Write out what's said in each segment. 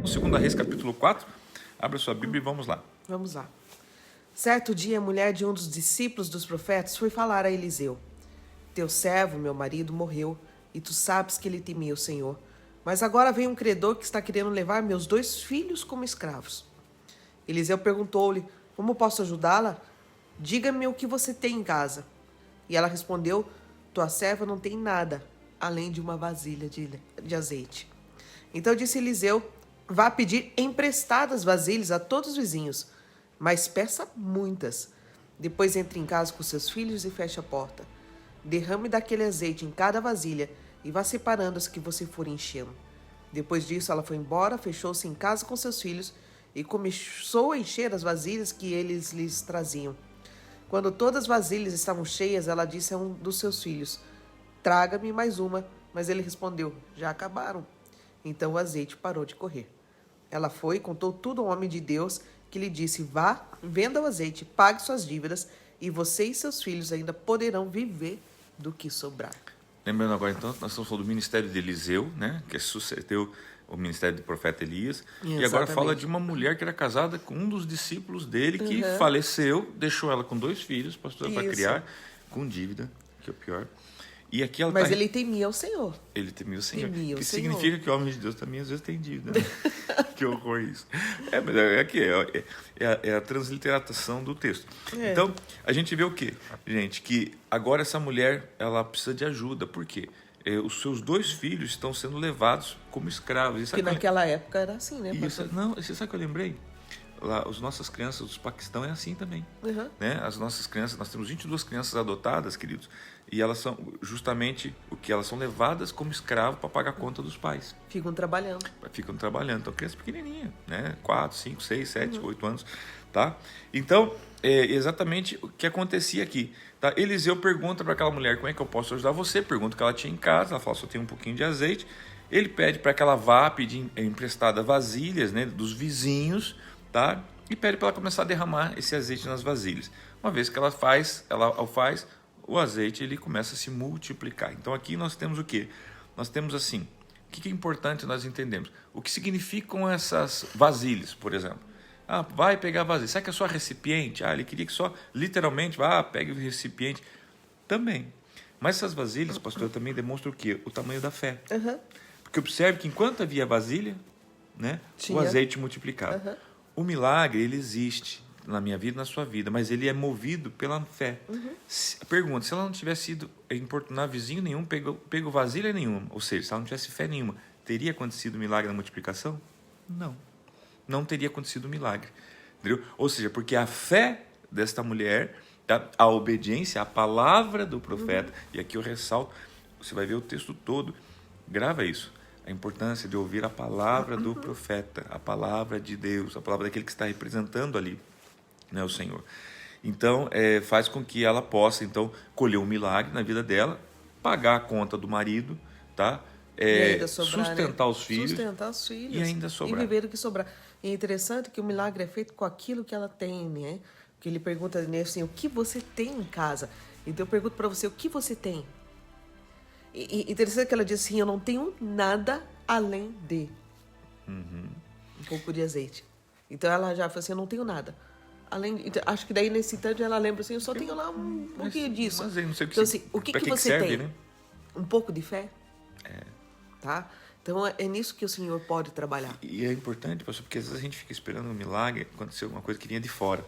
2 Reis, capítulo 4. Abra sua Bíblia e vamos lá. Vamos lá. Certo dia, a mulher de um dos discípulos dos profetas foi falar a Eliseu: Teu servo, meu marido, morreu, e tu sabes que ele temia o Senhor. Mas agora vem um credor que está querendo levar meus 2 filhos como escravos. Eliseu perguntou-lhe: Como posso ajudá-la? Diga-me o que você tem em casa. E ela respondeu: Tua serva não tem nada, além de uma vasilha de azeite. Então disse Eliseu: Vá pedir emprestadas vasilhas a todos os vizinhos, mas peça muitas. Depois entre em casa com seus filhos e feche a porta. Derrame daquele azeite em cada vasilha e vá separando as que você for enchendo. Depois disso, ela foi embora, fechou-se em casa com seus filhos e começou a encher as vasilhas que eles lhes traziam. Quando todas as vasilhas estavam cheias, ela disse a um dos seus filhos: Traga-me mais uma. Mas ele respondeu: Já acabaram. Então o azeite parou de correr. Ela foi e contou tudo ao homem de Deus, que lhe disse: Vá, venda o azeite, pague suas dívidas, e você e seus filhos ainda poderão viver do que sobrar. Lembrando agora, então, nós estamos falando do ministério de Eliseu, né, que sucedeu o ministério do profeta Elias. Exatamente. E agora fala de uma mulher que era casada com um dos discípulos dele, que faleceu, deixou ela com 2 filhos, pastor, para criar, com dívida, que é o pior. E aqui ela Mas ele temia o Senhor. Ele temia o Senhor. Temia o que Senhor. Significa que o homem de Deus também às vezes tem dívida. Né? Que horror isso. Mas é a transliteração do texto. Então, a gente vê o quê? Gente, que agora essa mulher, ela precisa de ajuda. Por quê? Os seus 2 filhos estão sendo levados como escravos. Porque naquela época era assim, né? Você sabe o que eu lembrei? Lá, as nossas crianças do Paquistão é assim também. Né? As nossas crianças, nós temos 22 crianças adotadas, queridos, e elas são justamente o que? Elas são levadas como escravo para pagar a conta dos pais. Ficam trabalhando. Então, criança pequenininha, né? 4, 5, 6, 7, 8 anos, tá? Então, é exatamente o que acontecia aqui, tá? Eliseu pergunta para aquela mulher: como é que eu posso ajudar você? Pergunta o que ela tinha em casa, ela fala: só tem um pouquinho de azeite. Ele pede para que ela vá pedir emprestada vasilhas, né, dos vizinhos, tá? E pede para ela começar a derramar esse azeite nas vasilhas. Uma vez que ela o faz, o azeite ele começa a se multiplicar. Então aqui nós temos o quê? Nós temos assim, o que é importante nós entendemos? O que significam essas vasilhas, por exemplo? Vai pegar a vasilha. Será que é só recipiente? Ele queria que só, literalmente, pegue o recipiente. Também. Mas essas vasilhas, pastor, também demonstram o quê? O tamanho da fé. Porque observe que enquanto havia vasilha, né, o azeite multiplicava. O milagre, ele existe na minha vida e na sua vida, mas ele é movido pela fé. Pergunta: se ela não tivesse ido importunar vizinho nenhum, pegou vasilha nenhuma, ou seja, se ela não tivesse fé nenhuma, teria acontecido o milagre da multiplicação? Não. Não teria acontecido o milagre. Entendeu? Ou seja, porque a fé desta mulher, a obediência à palavra do profeta, e aqui eu ressalto, você vai ver o texto todo, grava isso. A importância de ouvir a palavra do profeta, a palavra de Deus, a palavra daquele que está representando ali, né, o Senhor. Então, faz com que ela possa, então, colher um milagre na vida dela, pagar a conta do marido, tá? Sobrar, sustentar, né? os filhos. Sustentar os filhos. E ainda sobrar. E viver do que sobrar. E é interessante que o milagre é feito com aquilo que ela tem, né? Porque ele pergunta assim: o que você tem em casa? Então eu pergunto para você: o que você tem? E interessante que ela diz assim: eu não tenho nada além de um pouco de azeite. Então ela já falou assim: eu não tenho nada. Então, acho que daí nesse instante ela lembra assim: eu só tenho lá um pouquinho disso. Mas não sei o que, então assim, o que você serve, tem? Né? Um pouco de fé? Tá? Então é nisso que o Senhor pode trabalhar. E é importante, pastor, porque às vezes a gente fica esperando um milagre acontecer alguma coisa que vinha de fora.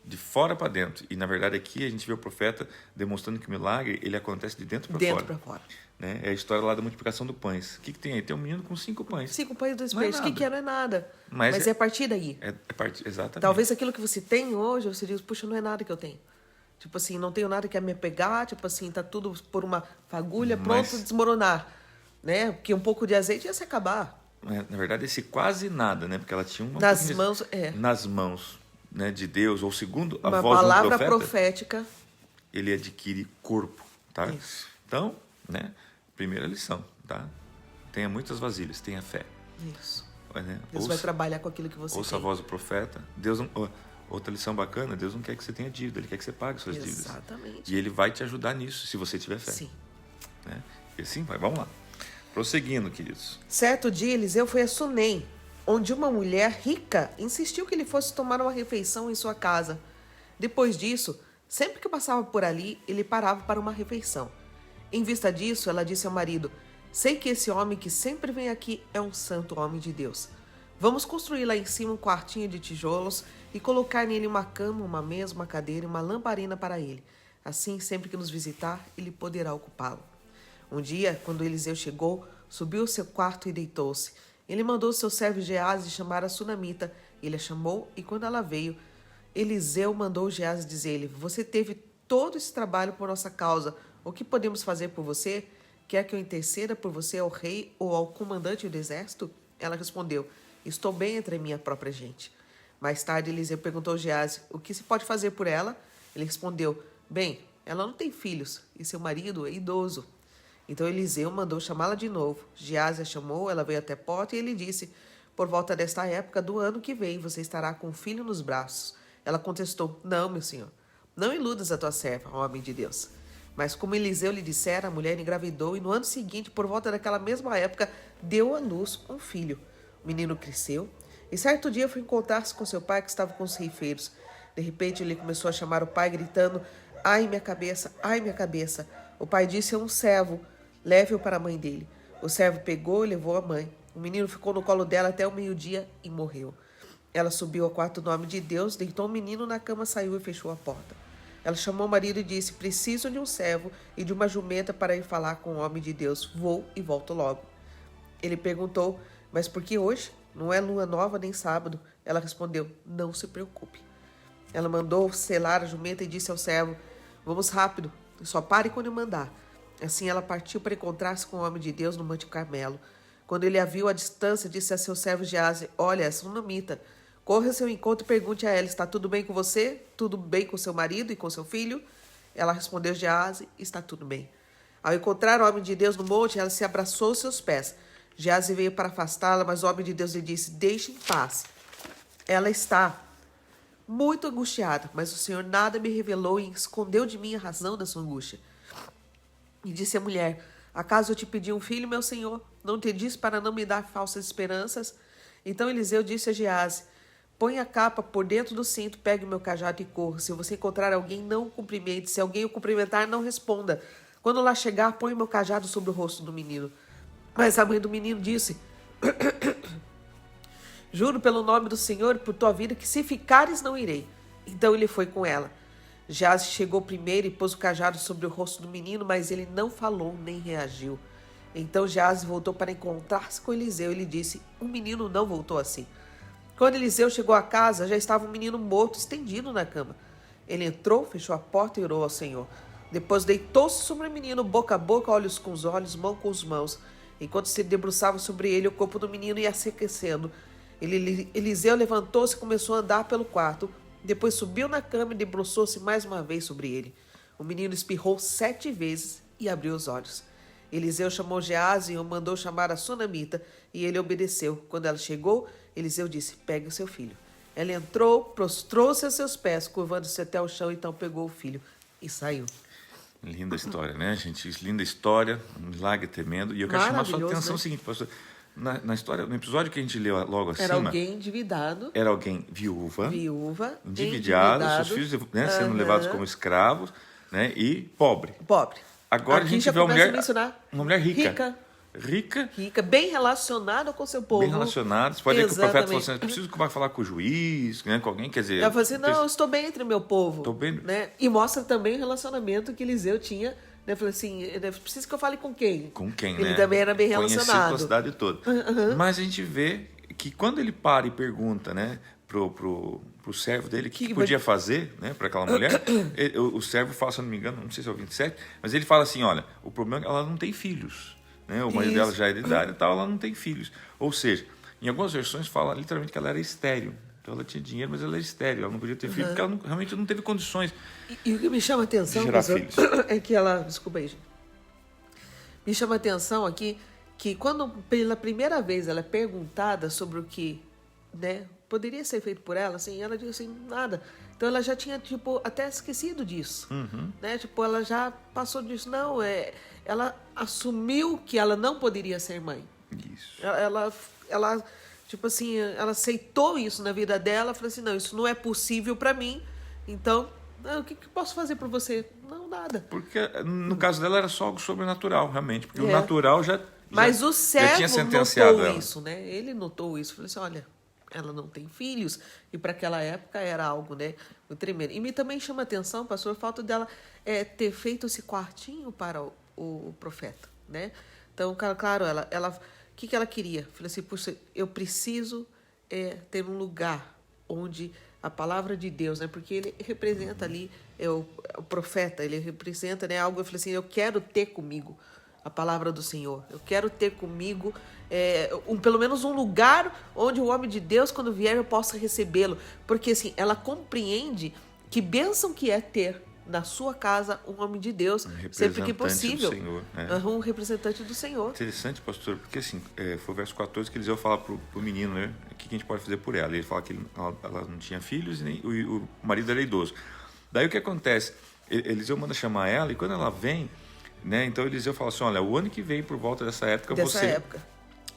De fora para dentro. E na verdade aqui a gente vê o profeta demonstrando que o milagre ele acontece de dentro para fora. Dentro para fora. Né? É a história lá da multiplicação do pães. O que tem aí? Tem um menino com 5 pães. 5 pães e 2 peixes. O que é? Não é nada. Mas é a partir daí. Exatamente. Talvez aquilo que você tem hoje, você diz: puxa, não é nada que eu tenho. Tipo assim, não tenho nada que me pegar. Tipo assim, tá tudo por uma fagulha pronto a desmoronar. Né? Porque um pouco de azeite ia se acabar. Na verdade, esse quase nada, né? Porque ela tinha nas mãos, né, de Deus, ou segundo a voz do palavra profeta, profética, ele adquire corpo, tá? Isso. Então, né, primeira lição, tá? Tenha muitas vasilhas, tenha fé. Isso. Né? Deus vai trabalhar com aquilo que você ouça tem. A voz do profeta. Deus não, outra lição bacana: Deus não quer que você tenha dívida, Ele quer que você pague suas dívidas. Exatamente. E Ele vai te ajudar nisso, se você tiver fé. Sim. Né? E assim vai, vamos lá. Prosseguindo, queridos. Certo dia, Eliseu foi a Sunem, onde uma mulher rica insistiu que ele fosse tomar uma refeição em sua casa. Depois disso, sempre que passava por ali, ele parava para uma refeição. Em vista disso, ela disse ao marido: sei que esse homem que sempre vem aqui é um santo homem de Deus. Vamos construir lá em cima um quartinho de tijolos e colocar nele uma cama, uma mesa, uma cadeira e uma lamparina para ele. Assim, sempre que nos visitar, ele poderá ocupá-lo. Um dia, quando Eliseu chegou, subiu ao seu quarto e deitou-se. Ele mandou seu servo Geazi chamar a sunamita. Ele a chamou e, quando ela veio, Eliseu mandou Geazi dizer-lhe: você teve todo esse trabalho por nossa causa. O que podemos fazer por você? Quer que eu interceda por você ao rei ou ao comandante do exército? Ela respondeu: estou bem entre a minha própria gente. Mais tarde, Eliseu perguntou a Geazi: o que se pode fazer por ela? Ele respondeu: bem, ela não tem filhos e seu marido é idoso. Então Eliseu mandou chamá-la de novo. Geazi a chamou, ela veio até a porta e ele disse: por volta desta época do ano que vem, você estará com um filho nos braços. Ela contestou: não, meu senhor, não iludas a tua serva, homem de Deus. Mas como Eliseu lhe dissera, a mulher engravidou e no ano seguinte, por volta daquela mesma época, deu à luz um filho. O menino cresceu e certo dia foi encontrar-se com seu pai que estava com os ceifeiros. De repente ele começou a chamar o pai gritando: ai minha cabeça, ai minha cabeça. O pai disse a um servo: leve-o para a mãe dele. O servo pegou e levou a mãe. O menino ficou no colo dela até o meio-dia e morreu. Ela subiu ao quarto do homem de Deus, deitou o menino na cama, saiu e fechou a porta. Ela chamou o marido e disse: preciso de um servo e de uma jumenta para ir falar com o homem de Deus. Vou e volto logo. Ele perguntou: mas por que hoje? Não é lua nova nem sábado. Ela respondeu: não se preocupe. Ela mandou selar a jumenta e disse ao servo: vamos rápido, só pare quando eu mandar. Assim ela partiu para encontrar-se com o homem de Deus no Monte Carmelo. Quando ele a viu à distância, disse a seu servo Geazi: olha, essa sunamita. Corra ao seu encontro e pergunte a ela: está tudo bem com você? Tudo bem com seu marido e com seu filho? Ela respondeu Geazi: está tudo bem. Ao encontrar o homem de Deus no monte, ela se abraçou aos seus pés. Geazi veio para afastá-la, mas o homem de Deus lhe disse: deixe em paz. Ela está muito angustiada, mas o Senhor nada me revelou e escondeu de mim a razão da sua angústia. E disse a mulher: acaso eu te pedi um filho, meu senhor? Não te disse para não me dar falsas esperanças? Então Eliseu disse a Geazi: põe a capa por dentro do cinto, pegue o meu cajado e corra. Se você encontrar alguém, não o cumprimente. Se alguém o cumprimentar, não responda. Quando lá chegar, põe o meu cajado sobre o rosto do menino. Mas a mãe do menino disse: juro pelo nome do Senhor e por tua vida que se ficares não irei. Então ele foi com ela. Geazi chegou primeiro e pôs o cajado sobre o rosto do menino, mas ele não falou nem reagiu. Então Geazi voltou para encontrar-se com Eliseu e lhe disse: o menino não voltou assim. Quando Eliseu chegou à casa, já estava o menino morto, estendido na cama. Ele entrou, fechou a porta e orou ao Senhor. Depois deitou-se sobre o menino, boca a boca, olhos com os olhos, mão com as mãos. Enquanto se debruçava sobre ele, o corpo do menino ia se aquecendo. Eliseu levantou-se e começou a andar pelo quarto. Depois subiu na cama e debruçou-se mais uma vez sobre ele. O menino espirrou 7 vezes e abriu os olhos. Eliseu chamou Geazi e o mandou chamar a sunamita, e ele obedeceu. Quando ela chegou, Eliseu disse: pegue o seu filho. Ela entrou, prostrou-se a seus pés, curvando-se até o chão, então pegou o filho e saiu. Linda história, né, gente? Linda história, um milagre tremendo. E eu quero chamar a sua atenção, né? O seguinte, pastor. Na história, no episódio que a gente leu logo acima... Era alguém endividado. Era alguém viúva. Endividado. Seus filhos, né, sendo levados como escravos, né, e pobre. Agora Aqui a gente já vê uma mulher rica, bem relacionada com seu povo. Bem relacionada. Você pode ver que o profeta falou assim: preciso falar com o juiz, né, com alguém, quer dizer... Ela falou assim: não, eu estou bem entre o meu povo. Estou bem. Né? E mostra também o relacionamento que Eliseu tinha. Né? Falou assim: preciso que eu fale com quem? Com quem, Ele né? também era bem relacionado. Conhecia a cidade toda. Mas a gente vê que quando ele para e pergunta, né, pro servo dele o que podia fazer, né, para aquela mulher, o servo fala, se eu não me engano, não sei se é o 27, mas ele fala assim: olha, o problema é que ela não tem filhos. Né? O marido dela já é de idade e tal, ela não tem filhos. Ou seja, em algumas versões fala literalmente que ela era estéril. Então ela tinha dinheiro, mas ela era estéril. Ela não podia ter filho porque ela realmente não teve condições. E o que me chama a atenção, filhos. É que ela... Desculpa aí, gente. Me chama a atenção aqui que quando pela primeira vez ela é perguntada sobre o que, né, poderia ser feito por ela, assim, ela diz assim: nada. Então ela já tinha, tipo, até esquecido disso. Né? Tipo, ela já passou disso. Não, ela assumiu que ela não poderia ser mãe. Isso. Ela Tipo assim, ela aceitou isso na vida dela, falou assim, não, isso não é possível para mim, então, o que eu posso fazer por você? Não, nada. Porque no caso dela era só algo sobrenatural, realmente. Porque o É. natural Mas o já tinha servo sentenciado notou ela. isso, né? Ele notou isso. Falou assim, olha, ela não tem filhos. E para aquela época era algo, né, muito tremendo. E me também chama a atenção, pastor, o fato dela ter feito esse quartinho para o profeta, né? Então, claro, ela o que ela queria? Falei assim, puxa, eu preciso ter um lugar onde a palavra de Deus, né? Porque ele representa ali, o profeta, ele representa, né, algo. Eu falei assim, eu quero ter comigo a palavra do Senhor. Eu quero ter comigo pelo menos um lugar onde o homem de Deus, quando vier, eu possa recebê-lo. Porque assim, ela compreende que bênção que é ter na sua casa um homem de Deus, sempre que possível. Do Senhor, né? Um representante do Senhor. Interessante, pastor, porque assim, foi o verso 14 que Eliseu fala pro menino, né? O que a gente pode fazer por ela? Ele fala que ela não tinha filhos e nem o marido era idoso. Daí o que acontece? Eliseu manda chamar ela e quando ela vem, né? Então Eliseu fala assim, olha, o ano que vem por volta dessa época você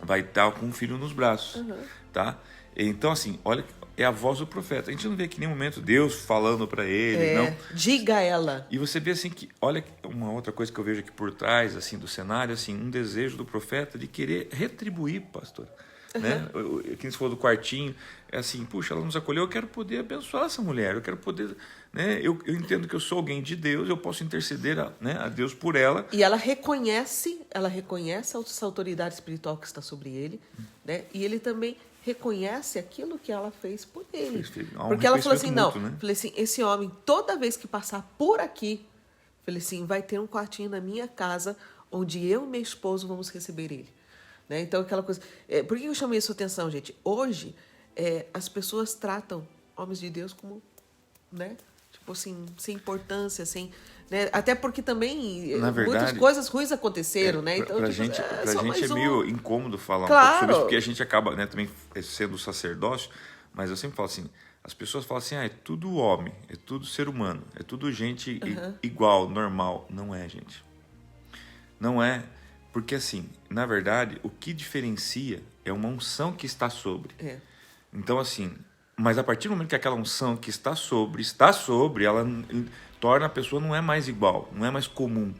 vai estar com um filho nos braços, tá? Então assim, olha, é a voz do profeta. A gente não vê aqui em nenhum momento Deus falando para ele, não. Diga ela. E você vê assim que, olha, uma outra coisa que eu vejo aqui por trás assim do cenário, assim, um desejo do profeta de querer retribuir, pastor. Né? Quem se for do quartinho, é assim, puxa, ela nos acolheu, eu quero poder abençoar essa mulher, eu quero poder, né? Eu entendo que eu sou alguém de Deus, eu posso interceder a Deus por ela. E ela reconhece essa autoridade espiritual que está sobre ele, né? E ele também reconhece aquilo que ela fez por ele. Porque ela falou assim, mútuo, né? Falei assim, esse homem, toda vez que passar por aqui, falei assim, vai ter um quartinho na minha casa, onde eu e meu esposo vamos receber ele. Né? Então, aquela coisa... por que eu chamei isso a atenção, gente? Hoje, as pessoas tratam homens de Deus como, né? Tipo assim, sem importância, sem... Né? Até porque também na verdade, muitas coisas ruins aconteceram, né? Então, pra tipo, gente é meio incômodo falar claro. um pouco sobre isso, porque a gente acaba, né, também sendo sacerdócio, mas eu sempre falo assim, as pessoas falam assim, é tudo homem, é tudo ser humano, é tudo gente igual, normal. Não é, gente. Não é. Porque, assim, na verdade, o que diferencia é uma unção que está sobre. Então, assim, mas a partir do momento que aquela unção que está sobre, ela torna a pessoa não é mais igual, não é mais comum.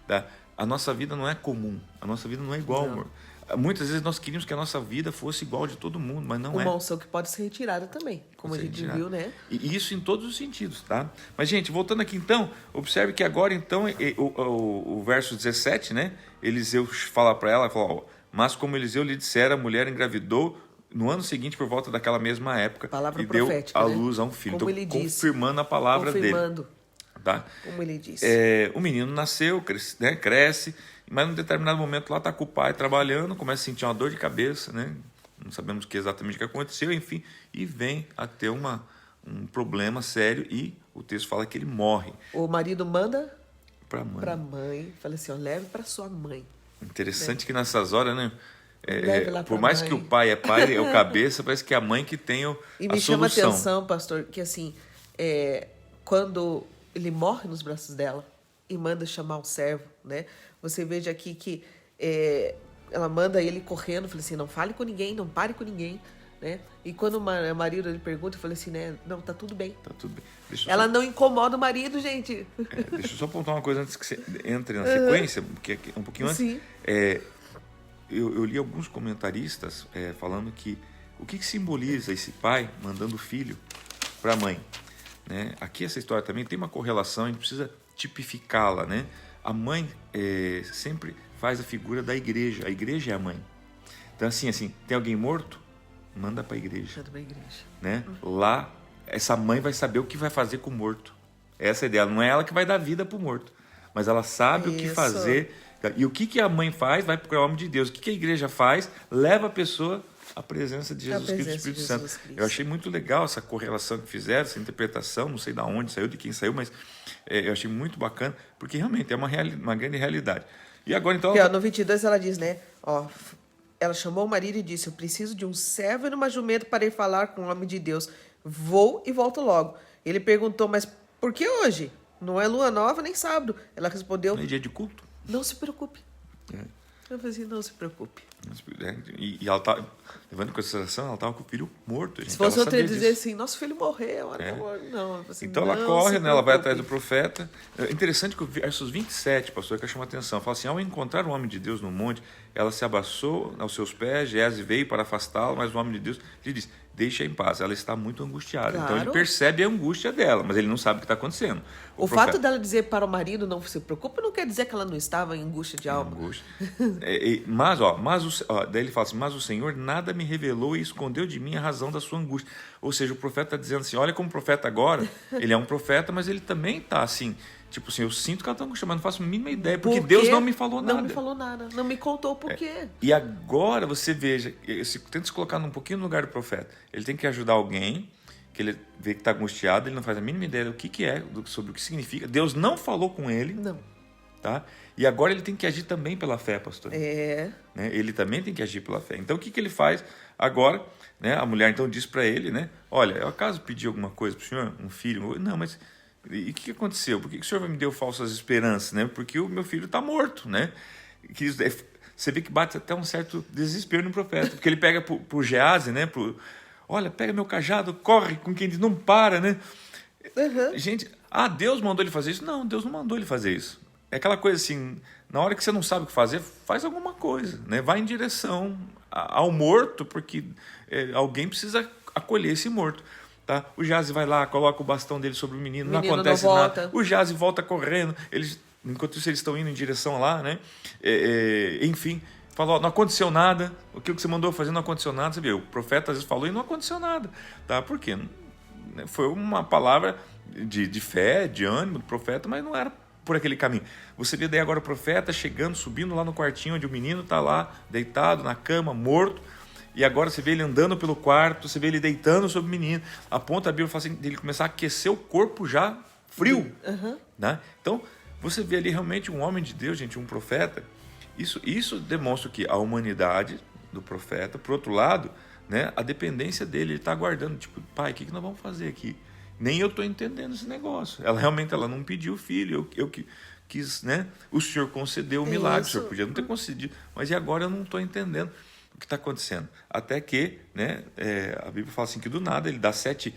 Tá? A nossa vida não é comum, a nossa vida não é igual, amor. Muitas vezes nós queríamos que a nossa vida fosse igual de todo mundo, mas não é. Uma unção que pode ser retirada também, como a gente viu, né? E isso em todos os sentidos, tá? Mas, gente, voltando aqui então, observe que agora então, o verso 17, né? Eliseu fala para ela, fala, mas como Eliseu lhe dissera, a mulher engravidou no ano seguinte, por volta daquela mesma época, e deu à luz a um filho. Como então, confirmando a palavra dele. Tá? Como ele disse. O menino nasceu, cresce, mas num determinado momento lá está com o pai trabalhando, começa a sentir uma dor de cabeça, né? Não sabemos exatamente o que aconteceu, enfim, e vem a ter um problema sério e o texto fala que ele morre. O marido manda para a mãe. Fala assim, leve para sua mãe. Interessante que nessas horas, né? Por mais que o pai é o cabeça, parece que é a mãe que tem a solução. E me chama a atenção, pastor, que assim, quando ele morre nos braços dela e manda chamar um servo, né? Você veja aqui que ela manda ele correndo, fala assim, não fale com ninguém, não pare com ninguém, né? E quando o marido ele pergunta, eu falei assim, né? Não, tá tudo bem. Tá tudo bem. Ela não incomoda o marido, gente. Deixa eu só apontar uma coisa antes que você entre na sequência, porque um pouquinho antes. Sim. Eu li alguns comentaristas falando que o que simboliza esse pai mandando o filho para a mãe, né? Aqui essa história também tem uma correlação, a gente precisa tipificá-la, né? A mãe sempre faz a figura da igreja. A igreja é a mãe. Então assim, tem alguém morto? Manda para a igreja. Manda para a igreja. Né? Lá, essa mãe vai saber o que vai fazer com o morto. Essa é a ideia. Não é ela que vai dar vida para o morto, mas ela sabe o que fazer. E o que a mãe faz? Vai para o homem de Deus. O que a igreja faz? Leva a pessoa à presença de Jesus Cristo, Espírito Santo. Eu achei muito legal essa correlação que fizeram, essa interpretação, não sei de onde saiu, de quem saiu, mas eu achei muito bacana, porque realmente é uma grande realidade. E agora, então... no 22 ela diz, né? Ela chamou o marido e disse, eu preciso de um servo e de uma jumenta para ir falar com o homem de Deus. Vou e volto logo. Ele perguntou, mas por que hoje? Não é lua nova nem sábado. Ela respondeu... Não é dia de culto? Não se preocupe. Eu falei assim, não se preocupe. E ela tá, levando em consideração, ela estava com o filho morto. Gente. Se fosse ela outra sabia dizer disso. assim, nosso filho morreu, não. Eu falei assim, Então ela não corre, se né, ela vai preocupe. atrás do profeta. É interessante que o versos 27, pastor, que chama a atenção. Fala assim, ao encontrar o homem de Deus no monte, ela se abraçou aos seus pés, Geazi veio para afastá-lo, mas o homem de Deus lhe disse, deixa em paz. Ela está muito angustiada. Claro. Então ele percebe a angústia dela, mas ele não sabe o que está acontecendo. O fato dela dizer para o marido não se preocupe não quer dizer que ela não estava em angústia de alma. Angústia. Daí ele fala assim, mas o Senhor nada me revelou e escondeu de mim a razão da sua angústia. Ou seja, o profeta está dizendo assim, olha como o profeta agora, ele é um profeta, mas ele também está assim, tipo assim, eu sinto que ela está angustiada, mas não faço a mínima ideia, porque Deus não me falou nada. Não me falou nada, não me contou o porquê. E agora você veja, tenta se colocar um pouquinho no lugar do profeta. Ele tem que ajudar alguém, que ele vê que está angustiado, ele não faz a mínima ideia do que é, sobre o que significa. Deus não falou com ele. Não. Tá? E agora ele tem que agir também pela fé, pastor. É. Né? Ele também tem que agir pela fé. Então o que ele faz agora? Né? A mulher então diz para ele, né? Olha, eu acaso pedi alguma coisa para o senhor? Um filho? Não, mas e o que aconteceu? Por que o senhor me deu falsas esperanças? Né? Porque o meu filho está morto, né? Você vê que bate até um certo desespero no profeta, porque ele pega pro Geazi, né? Olha, pega meu cajado, corre, com quem diz, não para, né? Uhum. Gente, Deus mandou ele fazer isso? Não, Deus não mandou ele fazer isso. É aquela coisa assim, na hora que você não sabe o que fazer, faz alguma coisa, né? Vai em direção ao morto, porque alguém precisa acolher esse morto. Tá? O Geazi vai lá, coloca o bastão dele sobre o menino, não acontece nada. O Geazi volta correndo, enquanto isso eles estão indo em direção lá, né? Enfim, falou, não aconteceu nada, o que você mandou fazer não aconteceu nada. Você vê, o profeta às vezes falou e não aconteceu nada. Tá? Por quê? Foi uma palavra de fé, de ânimo do profeta, mas não era por aquele caminho. Você vê daí agora o profeta chegando, subindo lá no quartinho onde o menino está lá, deitado na cama, morto, e agora você vê ele andando pelo quarto, você vê ele deitando sobre o menino, aponta a Bíblia e fala assim, dele começar a aquecer o corpo já frio. Uhum. Né? Então, você vê ali realmente um homem de Deus, gente, um profeta. Isso demonstra que a humanidade do profeta, por outro lado, né, a dependência dele, ele está aguardando, tipo, pai, o que nós vamos fazer aqui? Nem eu estou entendendo esse negócio. Ela não pediu filho, eu quis, né? O senhor concedeu o milagre, o senhor podia não ter concedido, mas e agora eu não estou entendendo o que está acontecendo. Até que, né, a Bíblia fala assim que do nada ele dá 7,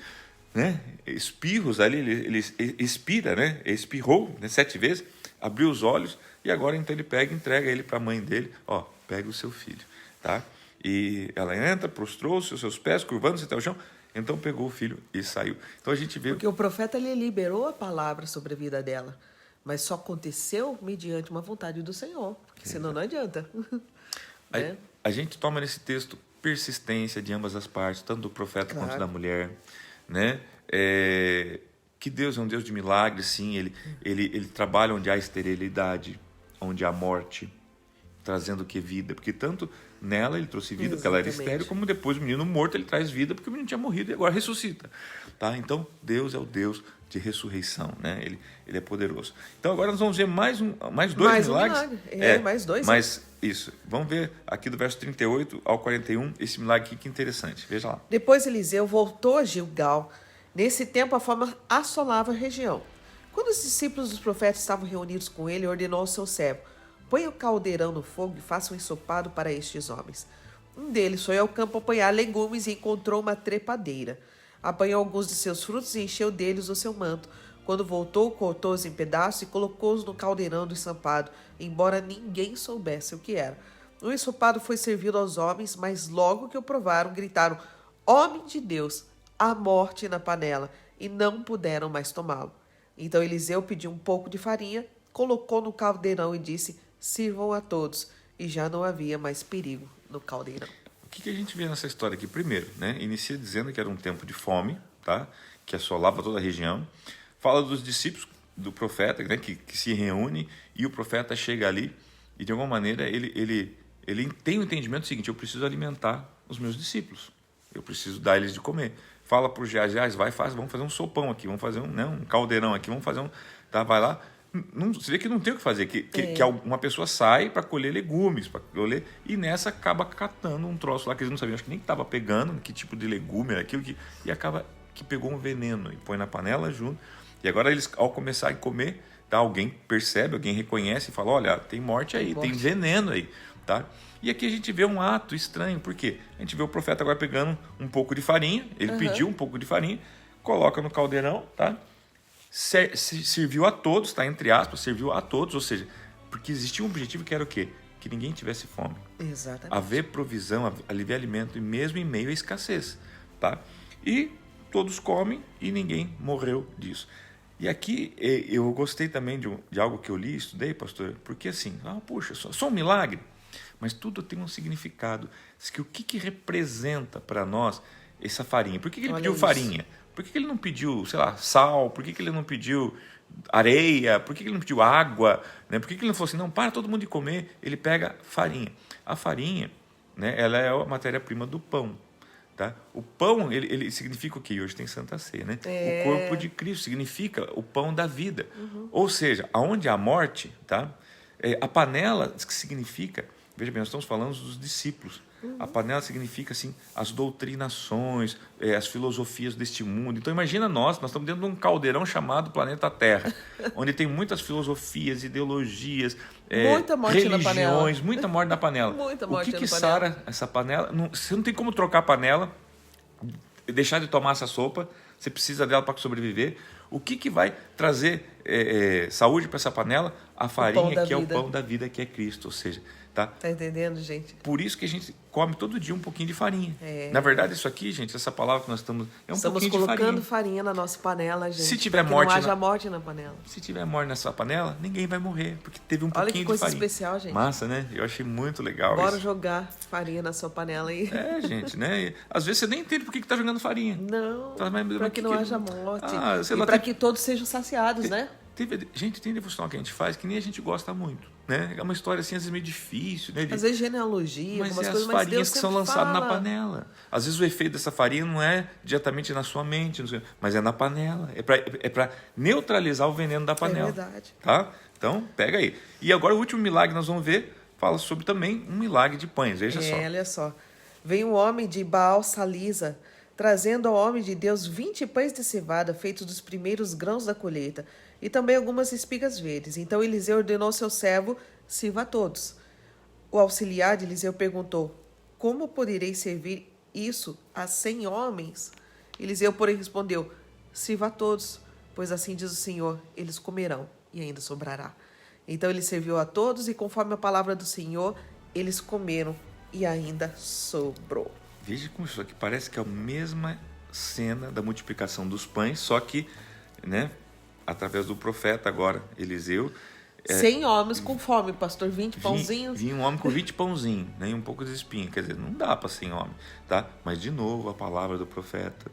né, espirros ali, ele expira, né? Espirrou, né, 7 vezes, abriu os olhos e agora então ele pega e entrega ele para a mãe dele, pega o seu filho, tá? E ela entra, prostrou-se aos seus pés, curvando-se até o chão. Então pegou o filho e saiu. Então a gente vê... Porque o profeta ele liberou a palavra sobre a vida dela, mas só aconteceu mediante uma vontade do Senhor, porque senão não adianta. Né? A gente toma nesse texto persistência de ambas as partes, tanto do profeta quanto da mulher, né? Que Deus é um Deus de milagres, sim. Ele trabalha onde há esterilidade, onde há morte, trazendo o que? Vida. Porque tanto nela ele trouxe vida, porque ela era estéril, como depois o menino morto ele traz vida, porque o menino tinha morrido e agora ressuscita. Tá? Então, Deus é o Deus de ressurreição, né? Ele é poderoso. Então, agora nós vamos ver mais dois milagres. Mais dois. Mas, isso. Vamos ver aqui do verso 38 ao 41, esse milagre aqui que interessante. Veja lá. Depois Eliseu voltou a Gilgal. Nesse tempo, a fome assolava a região. Quando os discípulos dos profetas estavam reunidos com ele, ordenou ao seu servo, põe o caldeirão no fogo e faça um ensopado para estes homens. Um deles foi ao campo apanhar legumes e encontrou uma trepadeira. Apanhou alguns de seus frutos e encheu deles o seu manto. Quando voltou, cortou-os em pedaços e colocou-os no caldeirão do ensopado, embora ninguém soubesse o que era. O ensopado foi servido aos homens, mas logo que o provaram, gritaram, homem de Deus, há morte na panela, e não puderam mais tomá-lo. Então Eliseu pediu um pouco de farinha, colocou no caldeirão e disse, sirvam a todos. E já não havia mais perigo no caldeirão. O que a gente vê nessa história aqui? Primeiro, né, inicia dizendo que era um tempo de fome, tá? Que assolava toda a região. Fala dos discípulos do profeta, né, que se reúne e o profeta chega ali e de alguma maneira ele tem o entendimento seguinte, eu preciso alimentar os meus discípulos, eu preciso dar eles de comer. Fala para o Geazi, vamos fazer um sopão aqui, vamos fazer um caldeirão aqui, vamos fazer tá, vai lá. Você vê que não tem o que fazer, que uma pessoa sai para colher legumes, e nessa acaba catando um troço lá que eles não sabiam, acho que nem estava pegando, que tipo de legume era aquilo, e acaba que pegou um veneno e põe na panela junto. E agora eles, ao começarem a comer, tá, alguém percebe, alguém reconhece e fala, olha, tem morte aí, tem veneno aí. tá? E aqui a gente vê um ato estranho, por quê? A gente vê o profeta agora pegando um pouco de farinha, ele pediu um pouco de farinha, coloca no caldeirão, tá? Serviu a todos, tá? Entre aspas, serviu a todos, ou seja, porque existia um objetivo que era o quê? Que ninguém tivesse fome. Exatamente. Haver provisão, haver alimento, e mesmo em meio à escassez, tá? E todos comem e ninguém morreu disso. E aqui eu gostei também de algo que eu li, estudei, pastor, porque assim, puxa, só um milagre, mas tudo tem um significado. O que representa para nós essa farinha? Por que ele pediu farinha? Por que ele não pediu, sei lá, sal? Por que ele não pediu areia? Por que ele não pediu água? Né? Por que ele não falou assim, não, para todo mundo de comer? Ele pega farinha. A farinha, né, ela é a matéria-prima do pão. Tá? O pão, ele significa o quê? Hoje tem Santa Ceia, né? O corpo de Cristo significa o pão da vida. Ou seja, aonde há morte, tá? A panela que significa, veja bem, nós estamos falando dos discípulos. A panela significa assim, as doutrinações, as filosofias deste mundo. Então imagina nós estamos dentro de um caldeirão chamado planeta Terra, onde tem muitas filosofias, ideologias, muita morte religiões, na panela. Muita morte na panela. Muita morte o que sara essa panela? Você não tem como trocar a panela, deixar de tomar essa sopa, você precisa dela para sobreviver. O que vai trazer saúde para essa panela? A farinha, que é o pão da vida, que é Cristo. Ou seja, tá entendendo, gente? Por isso que a gente come todo dia um pouquinho de farinha. Na verdade, isso aqui, gente, essa palavra que nós estamos... um pouquinho de farinha. Estamos colocando farinha na nossa panela, gente. Se tiver morte... não haja morte na panela. Se tiver morte nessa panela, ninguém vai morrer, porque teve um pouquinho de farinha. Olha que coisa especial, gente. Massa, né? Eu achei muito legal Bora isso. jogar farinha na sua panela aí. Gente, né? Às vezes você nem entende por que está jogando farinha. Não, para que não haja morte. E para que todos sejam saciados, né? Gente, tem devocional que a gente faz que nem a gente gosta muito, né? É uma história assim, às vezes meio difícil, né? Às vezes genealogia, mas algumas as coisas, farinhas que são lançadas fala. na panela. Às vezes o efeito dessa farinha não é diretamente na sua mente, mas é na panela. É para neutralizar o veneno da panela. É verdade. Tá? Então, pega aí. E agora o último milagre que nós vamos ver, fala sobre também um milagre de pães. Veja só. Olha só. Veio um homem de Baal Salisa, trazendo ao homem de Deus 20 pães de cevada, feitos dos primeiros grãos da colheita, e também algumas espigas verdes. Então Eliseu ordenou ao seu servo, sirva a todos. O auxiliar de Eliseu perguntou, como poderei servir isso a 100 homens? Eliseu, porém, respondeu, sirva a todos, pois assim diz o Senhor, eles comerão e ainda sobrará. Então ele serviu a todos e conforme a palavra do Senhor, eles comeram e ainda sobrou. Veja como isso aqui parece que é a mesma cena da multiplicação dos pães, só que, né, através do profeta agora, Eliseu. 100 homens com fome, pastor, 20 pãozinhos. Vinha um homem com 20 pãozinhos, né, e um pouco de espinho. Quer dizer, não dá para 100 homens, tá? Mas, de novo, a palavra do profeta.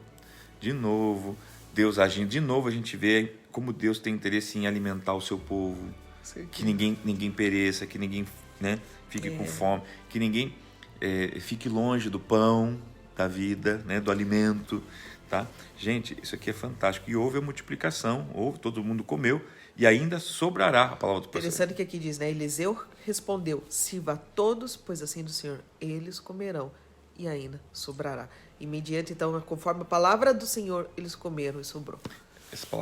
De novo, Deus agindo. De novo, a gente vê como Deus tem interesse em alimentar o seu povo. Sim. Que ninguém pereça, que ninguém, né, fique com fome, que ninguém fique longe do pão, da vida, né, do alimento. Tá? Gente, isso aqui é fantástico. E houve a multiplicação, todo mundo comeu, e ainda sobrará a palavra do profeta. Interessante que aqui diz, né? Eliseu respondeu, sirva a todos, pois assim do Senhor, eles comerão, e ainda sobrará. E mediante, então, conforme a palavra do Senhor, eles comeram e sobrou.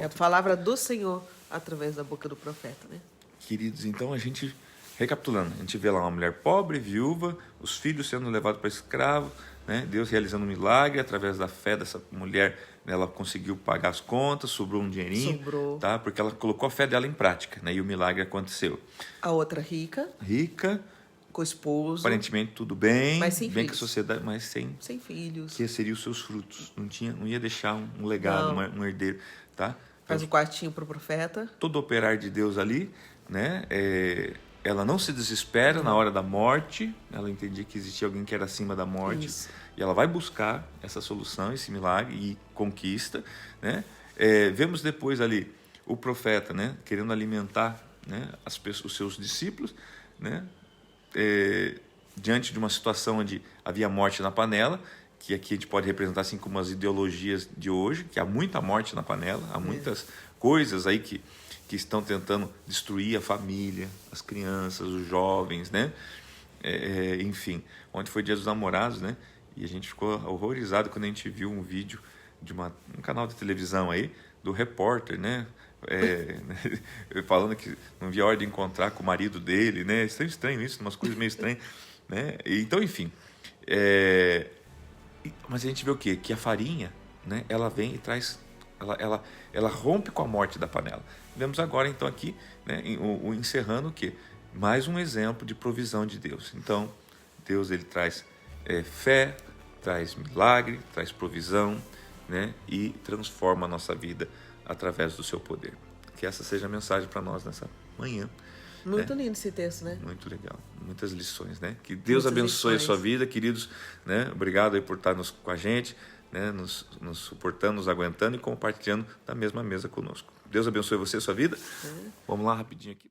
É a palavra do Senhor através da boca do profeta, né? Queridos, então a gente, recapitulando, a gente vê lá uma mulher pobre, viúva, os filhos sendo levados para escravo, né? Deus realizando um milagre através da fé dessa mulher, ela conseguiu pagar as contas, sobrou um dinheirinho, tá? Porque ela colocou a fé dela em prática, né? E o milagre aconteceu. A outra rica, com o esposo, aparentemente tudo bem, mas sem bem filhos. com a sociedade, mas sem filhos, que seriam os seus frutos, não ia deixar um legado, um herdeiro, tá? Faz um quartinho para o profeta. Todo operar de Deus ali, né? Ela não se desespera na hora da morte, ela entendia que existia alguém que era acima da morte. Isso. E ela vai buscar essa solução, esse milagre, e conquista, né? Vemos depois ali o profeta, né, querendo alimentar, né, os seus discípulos, né, diante de uma situação onde havia morte na panela, que aqui a gente pode representar assim como as ideologias de hoje, que há muita morte na panela, há muitas coisas aí que estão tentando destruir a família, as crianças, os jovens, né? Enfim, ontem foi Dia dos Namorados, né? E a gente ficou horrorizado quando a gente viu um vídeo de um canal de televisão aí, do repórter, né? falando que não via hora de encontrar com o marido dele, né? É estranho isso, umas coisas meio estranhas, né? Então, enfim. Mas a gente vê o quê? Que a farinha, né? Ela vem e traz... Ela rompe com a morte da panela. Vemos agora, então, aqui, né? Encerrando o quê? Mais um exemplo de provisão de Deus. Então, Deus, ele traz fé, traz milagre, traz provisão, né? E transforma a nossa vida através do seu poder. Que essa seja a mensagem para nós nessa manhã. Muito lindo esse texto, né? Muito legal. Muitas lições, né? Que Deus Muitas abençoe lições. a sua vida, queridos, né? Obrigado aí por estar com a gente, né? Nos suportando, nos aguentando e compartilhando da mesma mesa conosco. Deus abençoe você e a sua vida. Vamos lá rapidinho aqui.